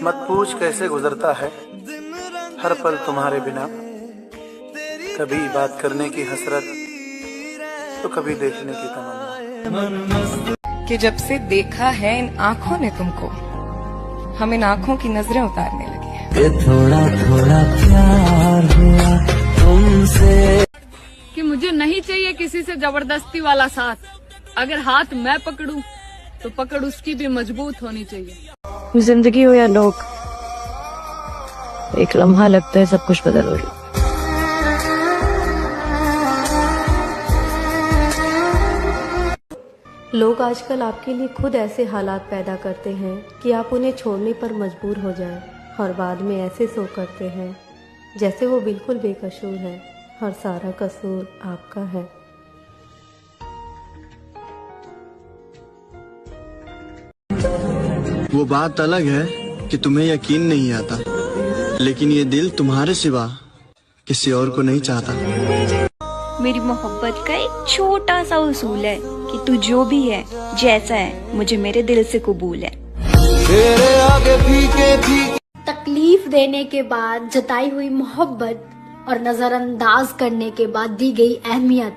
मत पूछ कैसे गुजरता है हर पल तुम्हारे बिना, कभी बात करने की हसरत तो कभी देखने की तमन्ना। कि जब से देखा है इन आँखों ने तुमको, हम इन आँखों की नजरें उतारने लगे हैं। थोड़ा थोड़ा प्यार हुआ तुमसे कि मुझे नहीं चाहिए किसी से जबरदस्ती वाला साथ, अगर हाथ मैं पकड़ूं तो पकड़ उसकी भी मजबूत होनी चाहिए। जिंदगी हो या लोग, एक लम्हा लगता है सब कुछ बदल हो जाए। लोग आजकल आपके लिए खुद ऐसे हालात पैदा करते हैं कि आप उन्हें छोड़ने पर मजबूर हो जाएं, और बाद में ऐसे शो करते हैं जैसे वो बिल्कुल बेकसूर है और सारा कसूर आपका है। वो बात अलग है कि तुम्हें यकीन नहीं आता, लेकिन ये दिल तुम्हारे सिवा किसी और को नहीं चाहता। मेरी मोहब्बत का एक छोटा सा उसूल है कि तू जो भी है, जैसा है, मुझे मेरे दिल से कबूल है। तेरे आगे फीके फीके तकलीफ देने के बाद जताई हुई मोहब्बत और नजरअंदाज करने के बाद दी गई अहमियत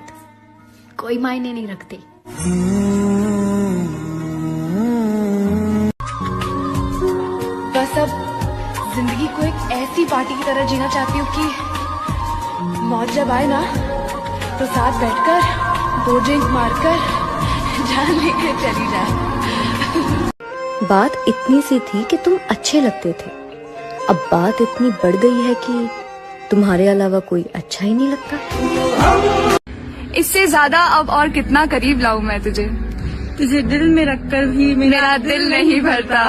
कोई मायने नहीं रखती। बस अब जिंदगी को एक ऐसी पार्टी की तरह जीना चाहती हूँ कि मौत जब आए ना तो साथ बैठकर 2 ड्रिंक मारकर जान लेकर चली जाए। बात इतनी सी थी कि तुम अच्छे लगते थे, अब बात इतनी बढ़ गई है कि तुम्हारे अलावा कोई अच्छा ही नहीं लगता। इससे ज्यादा अब और कितना करीब लाऊं मैं तुझे, तुझे दिल में रखकर भी मेरा दिल नहीं भरता।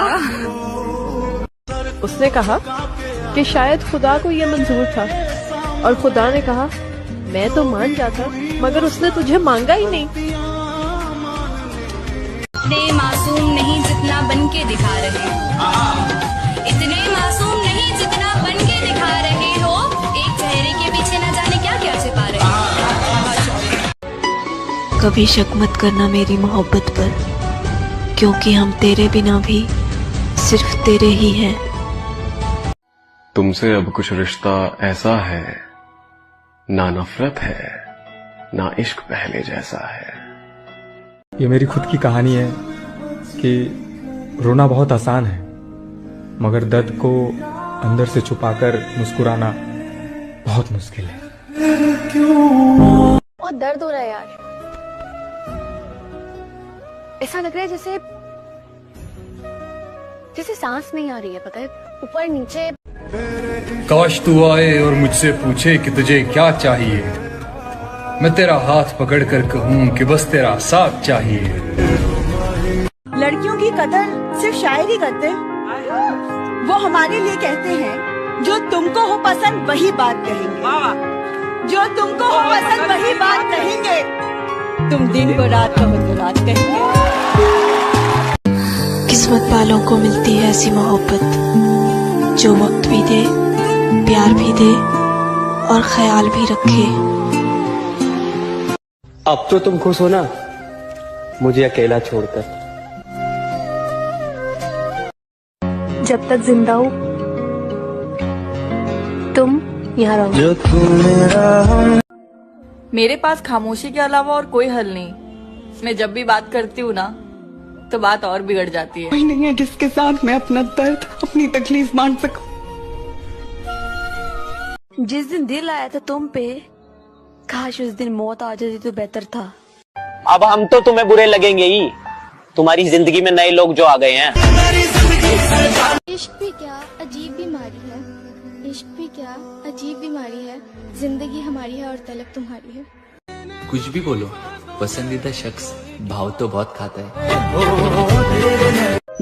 उसने कहा कि शायद खुदा को ये मंजूर था, और खुदा ने कहा मैं तो मान जाता, मगर उसने तुझे मांगा ही नहीं। इतने मासूम नहीं जितना बन के दिखा रहे हो, इतने मासूम नहीं जितना बन के दिखा रहे हो, एक चेहरे के पीछे न जाने क्या क्या छिपा रहे हो। कभी शक मत करना मेरी मोहब्बत पर, क्योंकि हम तेरे बिना भी सिर्फ तेरे ही हैं। तुमसे अब कुछ रिश्ता ऐसा है, ना नफरत है ना इश्क पहले जैसा है। ये मेरी खुद की कहानी है कि रोना बहुत आसान है, मगर दर्द को अंदर से छुपाकर मुस्कुराना बहुत मुश्किल है। बहुत दर्द हो रहा है यार, ऐसा लग रहा है जैसे जैसे सांस नहीं आ रही है, पता है, ऊपर नीचे। काश तू आए और मुझसे पूछे कि तुझे क्या चाहिए, मैं तेरा हाथ पकड़कर कहूँ कि बस तेरा साथ चाहिए। लड़कियों की कदर सिर्फ शायर ही करते, वो हमारे लिए कहते हैं जो तुमको हो पसंद वही बात कहेंगे, जो तुमको हो पसंद वही बात कहेंगे। तुम दिन को रात कहो तो रात कहेंगे। किस्मत वालों को मिलती है ऐसी मोहब्बत जो वक्त भी दे, प्यार भी दे और ख्याल भी रखे। अब तो तुम खुश हो ना मुझे अकेला छोड़कर? जब तक जिंदा हो तुम यहाँ रहो। जो तू मेरा मेरे पास खामोशी के अलावा और कोई हल नहीं। मैं जब भी बात करती हूँ ना तो बात और बिगड़ जाती है। कोई नहीं है जिसके साथ मैं अपना दर्द, अपनी तकलीफ बांट सकूं। जिस दिन दिल आया था तुम पे, काश उस दिन मौत आ जाती तो बेहतर था। अब हम तो तुम्हें बुरे लगेंगे ही, तुम्हारी जिंदगी में नए लोग जो आ गए हैं। इश्क भी क्या अजीब बीमारी है, इश्क भी क्या अजीब बीमारी है, जिंदगी हमारी है और तलब तुम्हारी है। कुछ भी बोलो, पसंदीदा शख्स भाव तो बहुत खाता है।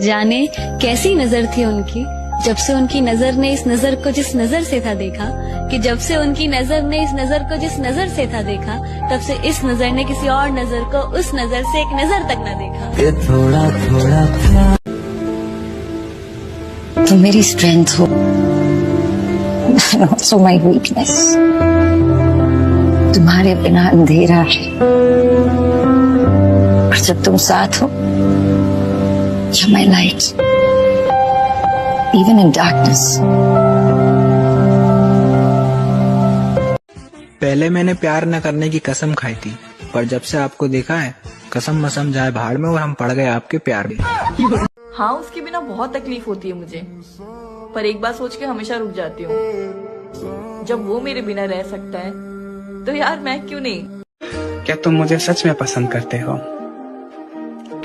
जाने कैसी नजर थी उनकी, जब से उनकी नजर ने इस नजर को जिस नजर से था देखा, कि जब से उनकी नजर ने इस नजर को जिस नजर से था देखा, तब से इस नजर ने किसी और नजर को उस नजर से एक नजर तक न देखा। थोड़ा थोड़ा तुम मेरी स्ट्रेंथ हो, also my weakness। तुम्हारे बिना अंधेरा है, और जब तुम साथ हो, you're my light, even in darkness. पहले मैंने प्यार न करने की कसम खाई थी, पर जब से आपको देखा है कसम मसम जाए भाड़ में और हम पड़ गए आपके प्यार में। हाँ, उसके बिना बहुत तकलीफ होती है मुझे, पर एक बार सोच के हमेशा रुक जाती हूँ। जब वो मेरे बिना रह सकता है तो यार मैं क्यों नहीं। क्या तुम मुझे सच में पसंद करते हो?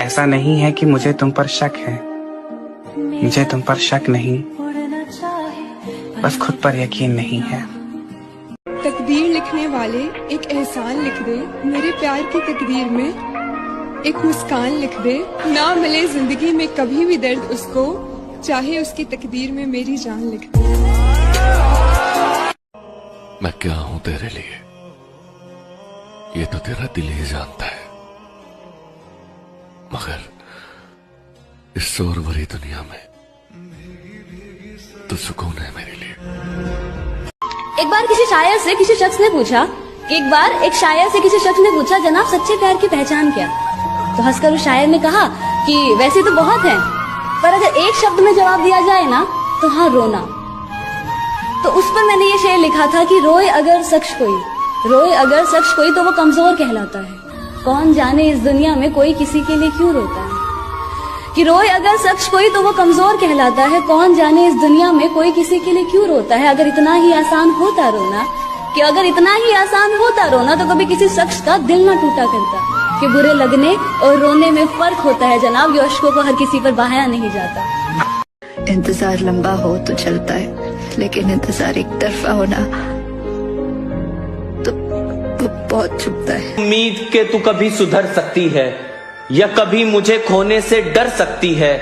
ऐसा नहीं है कि मुझे तुम पर शक है, मुझे तुम पर शक नहीं, बस खुद पर यकीन नहीं है। तकदीर लिखने वाले एक एहसान लिख दे, मेरे प्यार की तकदीर में एक मुस्कान लिख दे। ना मिले जिंदगी में कभी भी दर्द उसको, चाहे उसकी तकदीर में मेरी जान लिख दे। मैं क्या हूं तेरे लिए, ये तो तेरा दिल ही जानता है, मगर इस शोर भरी दुनिया में तो सुकून है मेरे लिए। एक बार किसी शायर से किसी शख्स ने पूछा, जनाब सच्चे प्यार की पहचान क्या? तो हंसकर उस शायर ने कहा कि वैसे तो बहुत है, पर अगर एक शब्द में जवाब दिया जाए ना तो हाँ, रोना। तो उस पर मैंने ये शेर लिखा था कि रोए अगर शख्स कोई तो वो कमजोर कहलाता है। कौन जाने इस दुनिया में कोई किसी के लिए क्यों रोता है। कि रोए अगर शख्स कोई तो वो कमजोर कहलाता है। कौन जाने इस दुनिया में कोई किसी के लिए क्यों रोता है। अगर इतना ही आसान होता रोना तो कभी किसी शख्स का दिल ना टूटा करता। कि बुरे लगने और रोने में फर्क होता है जनाब, ये अश्कों को हर किसी पर बहाया नहीं जाता। इंतजार लंबा हो तो चलता है, लेकिन इंतजार एक तरफा होना तो बहुत चुभता है। उम्मीद के तू कभी सुधर सकती है या कभी मुझे खोने से डर सकती है।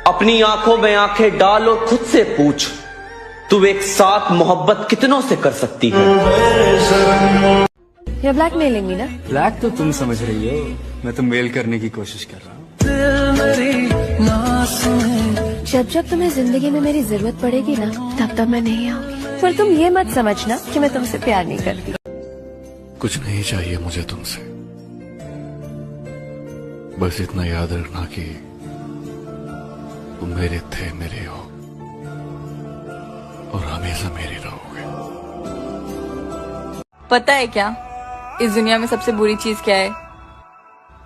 अपनी आंखों में आंखें डाल और खुद से पूछ, तू एक साथ मोहब्बत कितनों से कर सकती है। ये ब्लैकमेलिंग ना? ब्लैक तो तुम समझ रही हो, मैं तो मेल करने की कोशिश कर रहा हूँ। जब तुम्हें जिंदगी में मेरी जरूरत पड़ेगी ना, तब मैं नहीं आऊंगी। पर तुम ये मत समझना कि मैं तुमसे प्यार नहीं करती। कुछ नहीं चाहिए मुझे तुमसे, बस इतना याद रखना कि तुम मेरे थे, मेरे हो और हमेशा मेरे रहोगे। पता है क्या, इस दुनिया में सबसे बुरी चीज क्या है?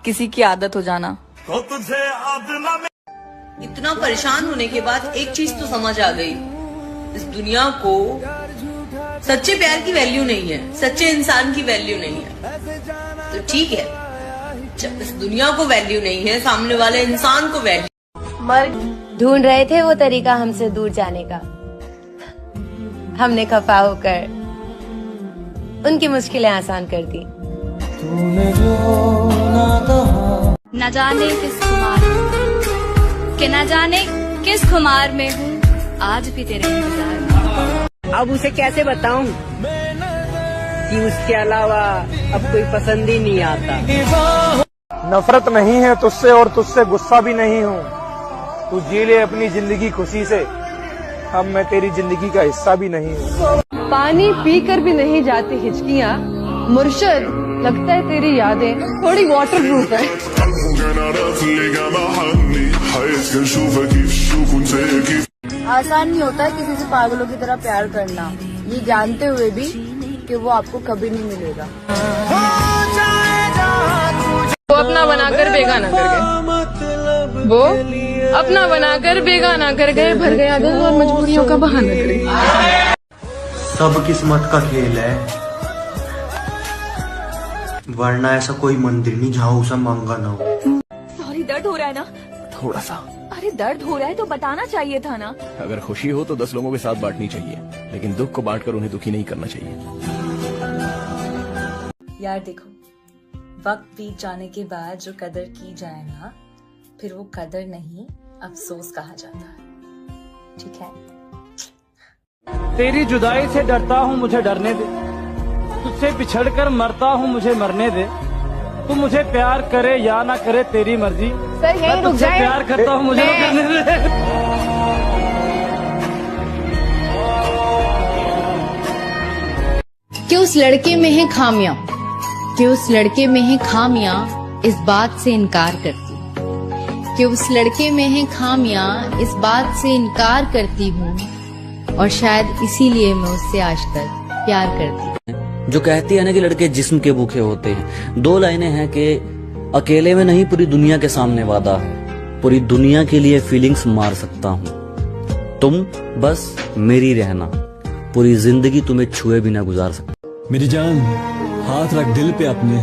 किसी की आदत हो जाना। इतना परेशान होने के बाद एक चीज तो समझ आ गई, इस दुनिया को सच्चे प्यार की वैल्यू नहीं है, सच्चे इंसान की वैल्यू नहीं है। तो ठीक है, जब इस दुनिया को वैल्यू नहीं है, सामने वाले इंसान को वैल्यू। मर्द ढूंढ रहे थे वो तरीका हमसे दूर जाने का, हमने खफा होकर उनकी मुश्किलें आसान कर दी। न जाने किस खुमार में हूँ, आज भी तेरे इंतजार में। अब उसे कैसे बताऊं कि उसके अलावा अब कोई पसंद ही नहीं आता। नफरत नहीं है तुझसे और तुझसे गुस्सा भी नहीं हूँ, तू जी ले अपनी जिंदगी खुशी से, अब मैं तेरी जिंदगी का हिस्सा भी नहीं हूँ। पानी पीकर भी नहीं जाती हिचकियाँ, मुर्शद लगता है तेरी यादें थोड़ी वाटर प्रूफ है। आसान नहीं होता किसी से पागलों की तरह प्यार करना, ये जानते हुए भी कि वो आपको कभी नहीं मिलेगा। वो अपना बनाकर बेगाना कर गए, वो अपना बनाकर बेगाना कर गए, भर गया दिल और मजबूरियों का बहाना कर गए। सब किस्मत का खेल है, वरना ऐसा कोई मंदिर नहीं जहाँ उसे मांगा ना हो। सॉरी, दर्द हो रहा है ना? थोड़ा सा। अरे दर्द हो रहा है तो बताना चाहिए था ना। अगर खुशी हो तो 10 लोगों के साथ बांटनी चाहिए, लेकिन दुख को बांटकर उन्हें दुखी नहीं करना चाहिए। यार देखो, वक्त बीत जाने के बाद जो कदर की जाए ना, फिर वो कदर नहीं अफसोस कहा जाता है। ठीक है? तेरी जुदाई से डरता हूँ, मुझे डरने दे, तुझसे बिछड़कर मरता हूँ, मुझे मरने दे। तू मुझे प्यार करे या ना करे तेरी मर्जी, मैं तुझसे प्यार करता हूँ, मुझे करने दे। कि उस लड़के में है खामियां, इस बात से इनकार करती कि उस लड़के में है खामियां, इस बात से इनकार करती हूँ और शायद इसीलिए मैं उससे आज तक प्यार करती हूँ। जो कहती है ना कि लड़के जिस्म के भूखे होते हैं, 2 लाइनें हैं कि अकेले में नहीं पूरी दुनिया के सामने वादा है, पूरी दुनिया के लिए फीलिंग्स मार सकता हूँ, तुम बस मेरी रहना, पूरी जिंदगी तुम्हें छुए बिना गुजार सकता। मेरी जान, हाथ रख दिल पे अपने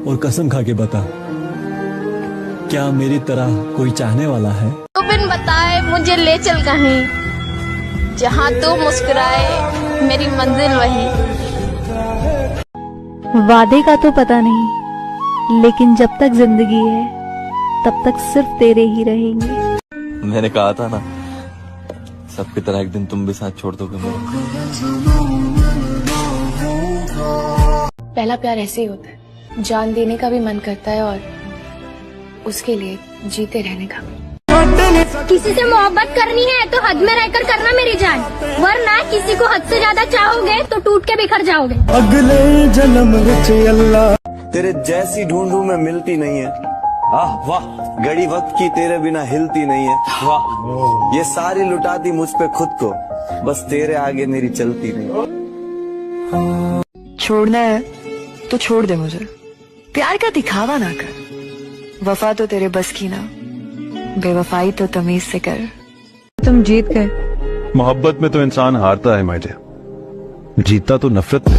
और कसम खा के बता, क्या मेरी तरह कोई चाहने वाला है? तू बिन बताए मुझे ले चल कहीं, जहाँ तू मुस्कुराए मेरी मंजिल वही। वादे का तो पता नहीं, लेकिन जब तक जिंदगी है तब तक सिर्फ तेरे ही रहेंगे। मैंने कहा था ना, सबकी तरह एक दिन तुम भी साथ छोड़ दोगे मुझे। पहला प्यार ऐसे ही होता है, जान देने का भी मन करता है और उसके लिए जीते रहने का। किसी से मोहब्बत करनी है तो हद में रहकर करना मेरी जान, वरना किसी को हद से ज्यादा चाहोगे तो टूट के बिखर जाओगे। अगले जन्म विच अल्लाह तेरे जैसी ढूंढूं मैं मिलती नहीं है। आह वाह, घड़ी वक्त की तेरे बिना हिलती नहीं है। वाह, ये सारी लुटाती मुझ पे खुद को, बस तेरे आगे मेरी चलती नहीं। छोड़ना है तो छोड़ दे मुझे, प्यार का दिखावा ना कर, वफा तो तेरे बस की ना, बेवफाई तो तमीज से कर। तुम जीत गए। मोहब्बत में तो इंसान हारता है माइटे, जीतता तो नफरत में।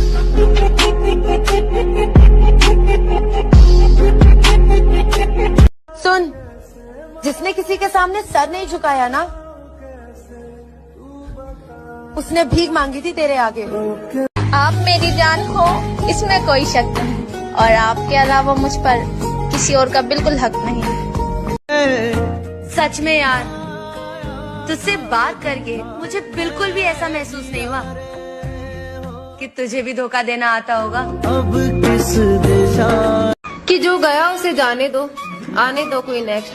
सुन, जिसने किसी के सामने सर नहीं झुकाया ना, उसने भीख मांगी थी तेरे आगे। आप मेरी जान हो इसमें कोई शक नहीं, और आपके अलावा मुझ पर किसी और का बिल्कुल हक नहीं। सच में यार, तुझसे बात करके मुझे बिल्कुल भी ऐसा महसूस नहीं हुआ कि तुझे भी धोखा देना आता होगा। अब किस दिशा कि जो गया उसे जाने दो, आने दो कोई नेक्स्ट।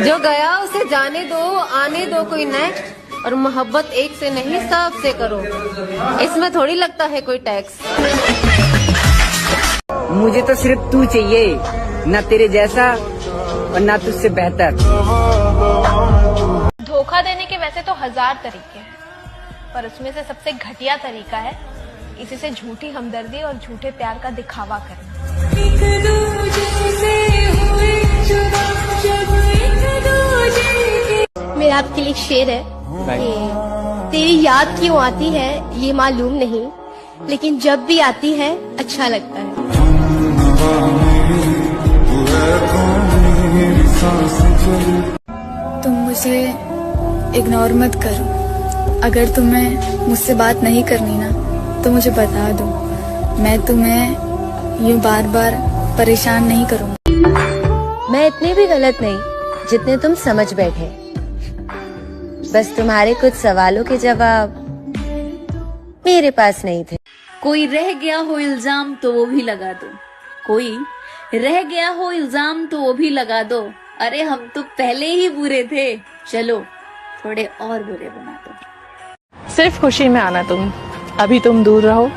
जो गया उसे जाने दो, आने दो कोई नेक्स्ट। और मोहब्बत एक से नहीं सबसे करो, इसमें थोड़ी लगता है कोई टैक्स। मुझे तो सिर्फ तू चाहिए, ना तेरे जैसा और ना तुझसे बेहतर। धोखा देने के वैसे तो 1000 तरीके हैं, पर उसमें से सबसे घटिया तरीका है किसी से झूठी हमदर्दी और झूठे प्यार का दिखावा करना। मेरा आपके लिए एक शेर है कि तेरी याद क्यों आती है ये मालूम नहीं, लेकिन जब भी आती है अच्छा लगता है। तुम मुझे इग्नोर मत करो। अगर तुम्हें मुझसे बात नहीं करनी ना तो मुझे बता दो, मैं तुम्हें यूं बार बार परेशान नहीं करूँगी। मैं इतनी भी गलत नहीं जितने तुम समझ बैठे, बस तुम्हारे कुछ सवालों के जवाब मेरे पास नहीं थे। कोई रह गया हो इल्जाम तो वो भी लगा दो, कोई रह गया हो इल्जाम तो वो भी लगा दो। अरे हम तो पहले ही बुरे थे, चलो थोड़े और बुरे बना दो। सिर्फ खुशी में आना तुम, अभी तुम दूर रहो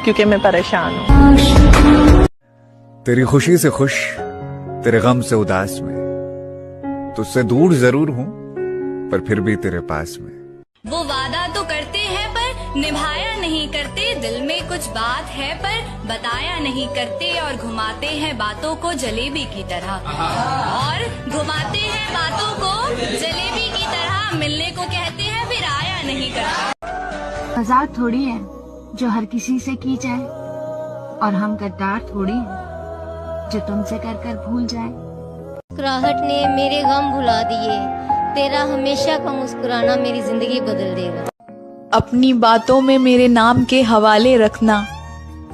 क्योंकि मैं परेशान हूँ। तेरी खुशी से खुश, तेरे गम से उदास में, तुझसे दूर जरूर हूँ पर फिर भी तेरे पास में। वो वादा तो करते हैं पर निभाया नहीं करते, दिल में कुछ बात है पर बताया नहीं करते, और घुमाते हैं बातों को जलेबी की तरह, और घुमाते हैं बातों को जलेबी की तरह, मिलने को कहते हैं फिर आया नहीं करता। मजाक थोड़ी है जो हर किसी से की जाए, और हम गद्दार थोड़ी हैं जो तुमसे कर कर भूल जाए। मुस्कुराहट ने मेरे गम भुला दिए, तेरा हमेशा का मुस्कुराना मेरी जिंदगी बदल देगा। अपनी बातों में मेरे नाम के हवाले रखना,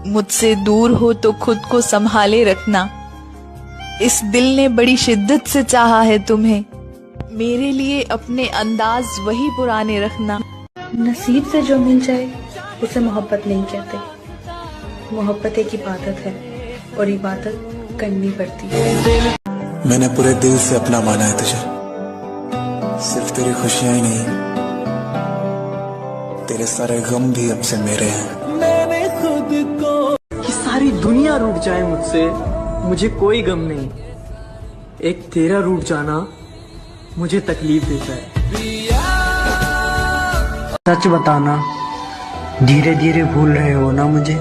मुझसे दूर हो तो खुद को संभाले रखना। इस दिल ने बड़ी शिद्दत से चाहा है तुम्हें, मेरे लिए अपने अंदाज वही पुराने रखना। नसीब से जो मिल जाए उसे मोहब्बत नहीं कहते। मोहब्बत एक इबादत है और इबादत करनी पड़ती है। मैंने पूरे दिल से अपना माना है तुझे, सिर्फ तेरी खुशियां ही नहीं, तेरे सारे गम भी अब से मेरे हैं। मैंने खुद को कि सारी दुनिया रूठ जाए मुझसे, मुझे कोई गम नहीं। एक तेरा रूठ जाना मुझे तकलीफ देता है। सच बताना, धीरे धीरे भूल रहे हो ना मुझे?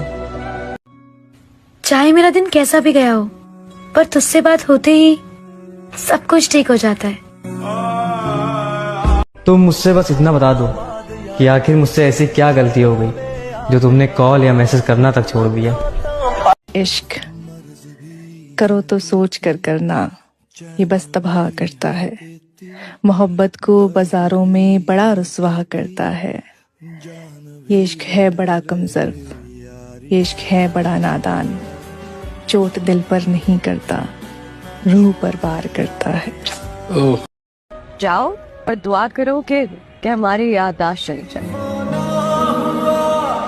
चाहे मेरा दिन कैसा भी गया हो, पर तुझसे बात होते ही सब कुछ ठीक हो जाता है। तुम मुझसे बस इतना बता दो कि आखिर मुझसे ऐसी क्या गलती हो गई जो तुमने कॉल या मैसेज करना तक छोड़ दिया। इश्क करो तो सोच कर करना, ये बस तबाह करता है। मोहब्बत को बाजारों में बड़ा रुस्वा करता है। ये इश्क है बड़ा कमजोर, ये इश्क है बड़ा नादान। चोट दिल पर नहीं करता, रूह पर वार करता है। जाओ और दुआ करो कि हमारी याददाश्त चली जाए,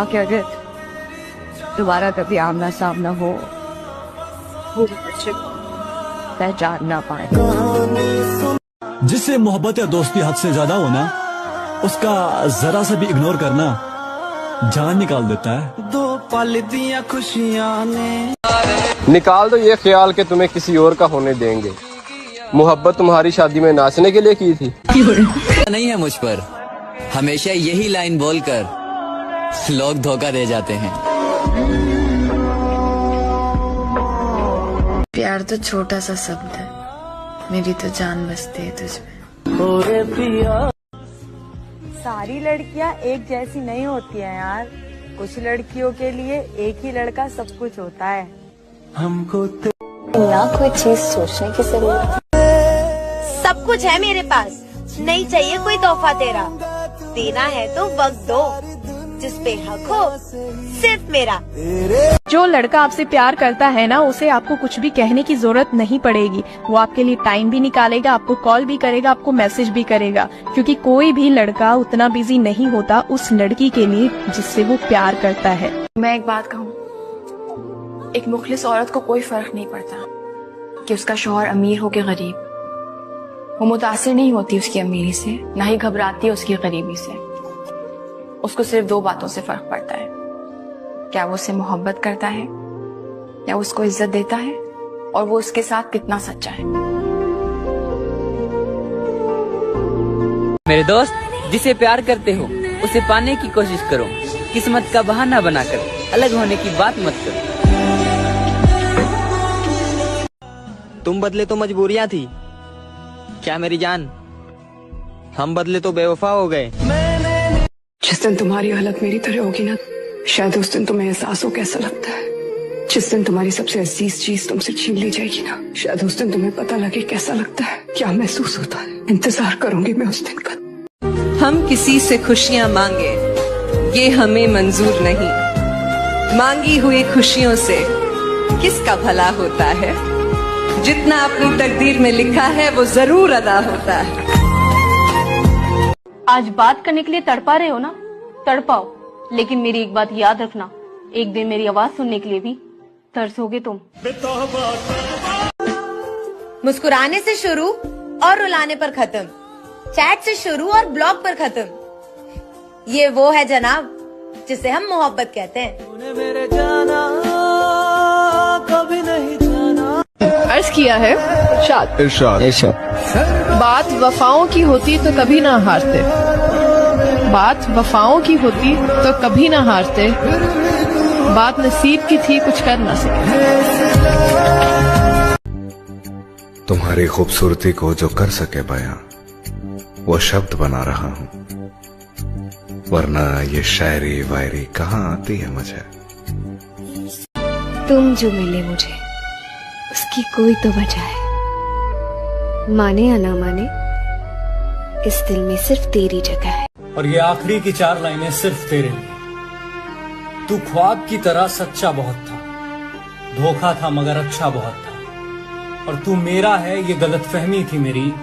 कि अगर दोबारा कभी आमना सामना हो वो पहचान ना पाए। जिससे मोहब्बत या दोस्ती हद से ज्यादा होना, उसका जरा सा भी इग्नोर करना जान निकाल देता है। दो पल दिया खुशियां ने निकाल दो ये ख्याल कि तुम्हें किसी और का होने देंगे। मोहब्बत तुम्हारी शादी में नाचने के लिए की थी। नहीं है मुझ पर, हमेशा यही लाइन बोलकर लोग धोखा दे जाते हैं। प्यार तो छोटा सा शब्द है, मेरी तो जान बसती है तुझमें। सारी लड़कियां एक जैसी नहीं होती हैं यार। कुछ लड़कियों के लिए एक ही लड़का सब कुछ होता है। हमको ना कोई चीज सोचने की जरूरत। सब कुछ है मेरे पास, नहीं चाहिए कोई तोहफा तेरा। देना है तो वक्त दो, जिस पे हक हो सिर्फ मेरा। जो लड़का आपसे प्यार करता है ना, उसे आपको कुछ भी कहने की जरूरत नहीं पड़ेगी। वो आपके लिए टाइम भी निकालेगा, आपको कॉल भी करेगा, आपको मैसेज भी करेगा, क्योंकि कोई भी लड़का उतना बिजी नहीं होता उस लड़की के लिए जिससे वो प्यार करता है। मैं एक बात कहूँ, एक मुखलिस औरत को कोई फर्क नहीं पड़ता कि उसका शौहर अमीर हो के गरीब। वो मुतासिर नहीं होती उसकी अमीरी से, ना ही घबराती है उसकी गरीबी से। उसको सिर्फ दो बातों से फर्क पड़ता है, क्या वो उससे मोहब्बत करता है या उसको इज्जत देता है, और वो उसके साथ कितना सच्चा है। मेरे दोस्त, जिसे प्यार करते हो उसे पाने की कोशिश करो। किस्मत का बहाना बनाकर अलग होने की बात मत करो। तुम बदले तो मजबूरियां थी क्या मेरी जान? हम बदले तो बेवफा हो गए। जिस दिन तुम्हारी हालत मेरी तरह होगी ना, शायद उस दिन तुम्हें एहसास हो कैसा लगता है। जिस दिन तुम्हारी सबसे अजीज चीज तुमसे छीन ली जाएगी ना, शायद उस दिन तुम्हें पता लगे कैसा लगता है, क्या महसूस होता है। इंतजार करूंगी मैं उस दिन का। हम किसी से खुशियां मांगे, ये हमें मंजूर नहीं। मांगी हुई खुशियों से किसका भला होता है? जितना अपनी तकदीर में लिखा है वो जरूर अदा होता है। आज बात करने के लिए तड़पा रहे हो ना, तड़पाओ, लेकिन मेरी एक बात याद रखना, एक दिन मेरी आवाज सुनने के लिए भी तरसोगे तुम। मुस्कुराने से शुरू और रुलाने पर खत्म, चैट से शुरू और ब्लॉग पर खत्म। ये वो है जनाब जिसे हम मोहब्बत कहते हैं। मेरे जाना कभी नहीं जाना। अर्ज किया है इरशाद, इरशाद। बात वफाओं की होती तो कभी ना हारते, बात वफाओं की होती तो कभी ना हारते, बात नसीब की थी कुछ कर ना सके। तुम्हारी खूबसूरती को जो कर सके बयां, वो शब्द बना रहा हूँ, वरना ये शायरी वायरी कहाँ आती है मुझे। तुम जो मिले मुझे, उसकी कोई तो वजह है। माने या ना माने, इस दिल में सिर्फ तेरी जगह है। और ये आखिरी की 4 लाइनें सिर्फ तेरे लिए। तू ख्वाब की तरह सच्चा बहुत था, धोखा था मगर अच्छा बहुत था। और तू मेरा है ये गलतफहमी थी मेरी,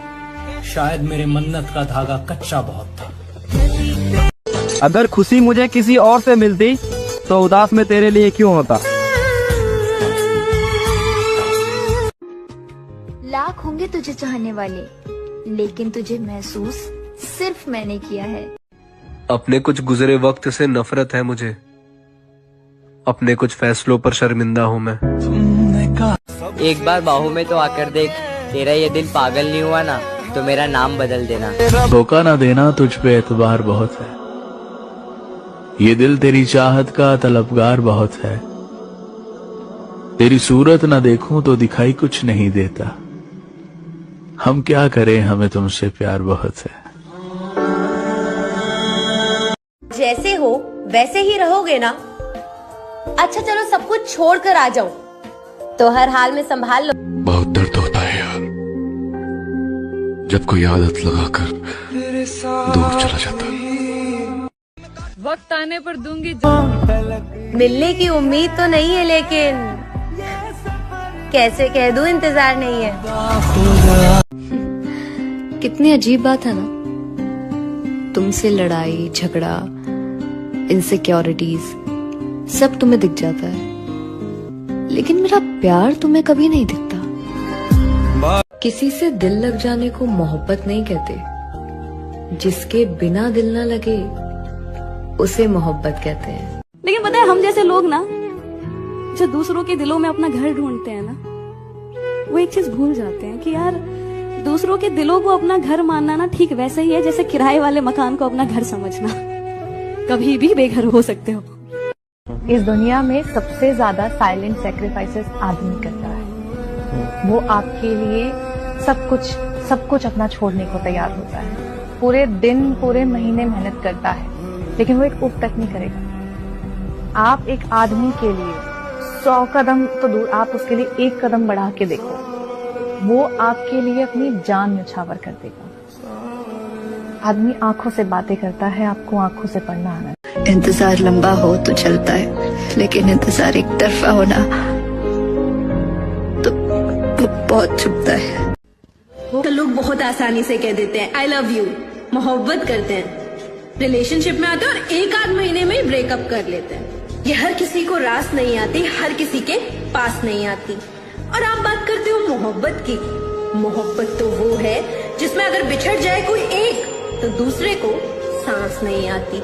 शायद मेरे मन्नत का धागा कच्चा बहुत था। अगर खुशी मुझे किसी और से मिलती तो उदास में तेरे लिए क्यों होता। लाख होंगे तुझे चाहने वाले, लेकिन तुझे महसूस सिर्फ मैंने किया है। अपने कुछ गुजरे वक्त से नफरत है मुझे, अपने कुछ फैसलों पर शर्मिंदा हूँ मैं। एक बार बाहों में तो आकर देख, तेरा ये दिल पागल नहीं हुआ ना। तो मेरा नाम बदल देना। धोखा ना देना, तुझ पे एतबार बहुत है। ये दिल तेरी चाहत का तलबगार बहुत है। तेरी सूरत ना देखूं तो दिखाई कुछ नहीं देता। हम क्या करें, हमें तुमसे प्यार बहुत है। जैसे हो वैसे ही रहोगे ना? अच्छा चलो सब कुछ छोड़ कर आ जाओ, तो हर हाल में संभाल लो। बहुत दर्द होता है यार, जब कोई आदत लगाकर दूर चला जाता। वक्त आने पर दूंगी। मिलने की उम्मीद तो नहीं है, लेकिन कैसे कह दूं इंतजार नहीं है। कितनी अजीब बात है ना, तुमसे लड़ाई झगड़ा इनसिक्योरिटीज सब तुम्हें दिख जाता है, लेकिन मेरा प्यार तुम्हें कभी नहीं दिखता। किसी से दिल लग जाने को मोहब्बत नहीं कहते, जिसके बिना दिल ना लगे उसे मोहब्बत कहते हैं। लेकिन पता है, हम जैसे लोग ना जो दूसरों के दिलों में अपना घर ढूंढते हैं ना, वो एक चीज भूल जाते हैं कि यार दूसरों के दिलों को अपना घर मानना ना ठीक वैसे ही है जैसे किराए वाले मकान को अपना घर समझना। कभी भी बेघर हो सकते हो। इस दुनिया में सबसे ज्यादा साइलेंट सैक्रिफाइसेस आदमी करता है। वो आपके लिए सब कुछ अपना छोड़ने को तैयार होता है। पूरे दिन पूरे महीने मेहनत करता है, लेकिन वो एक उफ तक नहीं करेगा। आप एक आदमी के लिए 100 कदम तो दूर, आप उसके लिए 1 कदम बढ़ा के देखो, वो आपके लिए अपनी जान न्यौछावर कर देगा। आदमी आंखों से बातें करता है, आपको आंखों से पढ़ना आना है। इंतजार लंबा हो तो चलता है, लेकिन इंतजार एक तरफा होना तो बहुत चुभता है। तो लोग बहुत आसानी से कह देते हैं आई लव यू, मोहब्बत करते हैं, रिलेशनशिप में आते हैं और 1 आध महीने में ब्रेकअप कर लेते हैं। ये हर किसी को रास नहीं आती, हर किसी के पास नहीं आती। और आप बात करते हो मोहब्बत की। मोहब्बत तो वो है जिसमें अगर बिछड़ जाए कोई एक, तो दूसरे को सांस नहीं आती।